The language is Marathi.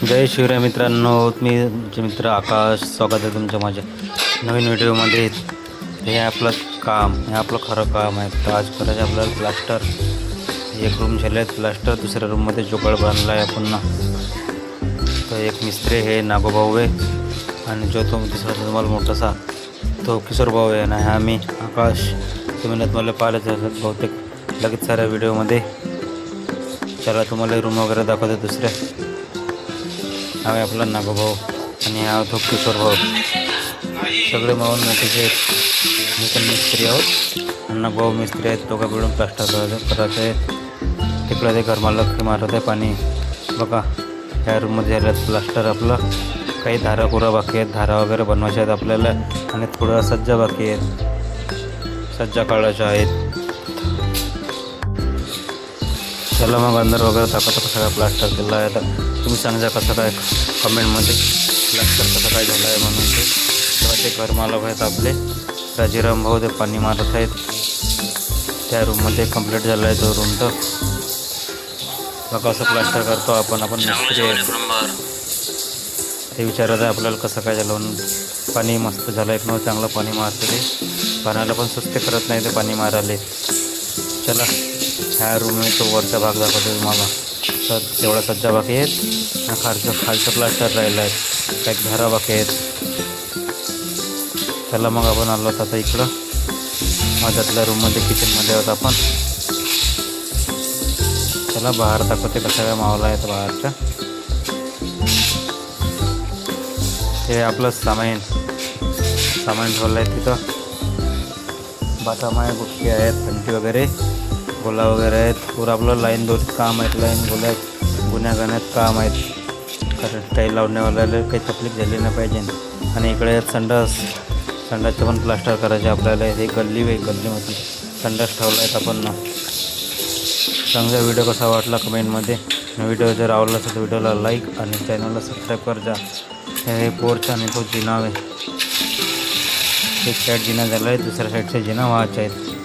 जय शिवराय मित्रांनो, मी तुमचे मित्र आकाश. स्वागत आहे तुमच्या माझ्या नवीन व्हिडिओमध्ये. हे आपलं काम, हे आपलं खरं काम आहे. तर आज करायचं आपल्याला प्लास्टर. एक रूम झाले आहेत प्लास्टर, दुसऱ्या रूममध्ये जोगळ बांधला आहे पुन्हा. तर एक मिस्त्री हे नागोभाऊ आहे आणि जो तो दुसरा तुम्हाला मोठासा तो किशोर भाऊ आहे. आणि हा मी आकाश. तुम्ही नाही मला पाहिलं असेल बहुतेक लगेच साऱ्या व्हिडिओमध्ये. चला तुम्हाला रूम वगैरे दाखवते दुसऱ्या. हा आहे आपला नागोभाऊ आणि हा तो किशोर भाऊ. सगळे मावून मोठीचे आहेत. मी पण मिस्त्री आहोत, नागोभाऊ मिस्त्री आहेत. दोघं मिळून प्लास्टर करायचं आहे. तिकडं ते घरमालक मारत आहे पाणी. बघा ह्या रूममध्ये झालं प्लास्टर आपलं. काही धारा कुरा बाकी आहेत, धारा वगैरे बनवायच्या आहेत आपल्याला. आणि थोडं सज्जा बाकी आहेत, सज्जा काढायच्या आहेत. चला मग अंदर वगैरे दाखवतो कसं काय प्लास्टर केलं आहे. तर तुम्ही सांगा कसं काय कमेंटमध्ये प्लास्टर कसं काय झालं आहे म्हणून. ते तेव्हा ते घरमालक आहेत आपले राजीराम भाऊ, ते पाणी मारत आहेत. त्या रूममध्ये कंप्लीट झालं आहे तो रूम. तर बघा कसं प्लास्टर करतो आपण मिस्त्री आहेत. ते विचारत आहे आपल्याला कसं काय झालं म्हणून. पाणी मस्त झालं एक नऊ, चांगलं पाणी मारतं ते. पाण्याला पण सुस्ती करत नाही ते पाणी मारायला. चला ह्या रूममध्ये तो वरचा भाग दाखवतो तुम्हाला. तर तेवढा सज्जा बाकी आहेत आणि खालचं प्लास्टर राहिलं आहे. काही धारा बाकी आहेत. चला मग आपण आलो होतो आता इकडं माझ्यातल्या रूममध्ये, किचनमध्ये आहोत आपण. चला बाहेर दाखवते कसं काय मावला आहे तर बाहेरच्या. हे आपलं सामान ठेवलं आहे तिथं. बाताम आहे, गुटकी आहेत, घंटी वगैरे, गोला वगैरे आहेत. पुरं आपलं लाईन दोन काम आहेत. लाईन गोल्या गुन्ह्या गाण्यात काम आहेत. कारण टाईल लावण्यावाल्याला काही तकलीफ झाली नाही पाहिजे. आणि इकडे संडासचं पण प्लास्टर करायचे आपल्याला. हे गल्लीमध्ये संडास ठेवला आहेत आपण ना. चांगला व्हिडिओ कसा वाटला कमेंटमध्ये. व्हिडिओ जर आवडला असेल तर व्हिडिओला लाईक आणि चॅनलला सबस्क्राईब कर जा. हे पोर्च आणि तो जिना आहे. एक साईड जिना झाला आहे, दुसऱ्या साईडचे जिना व्हायचे आहेत.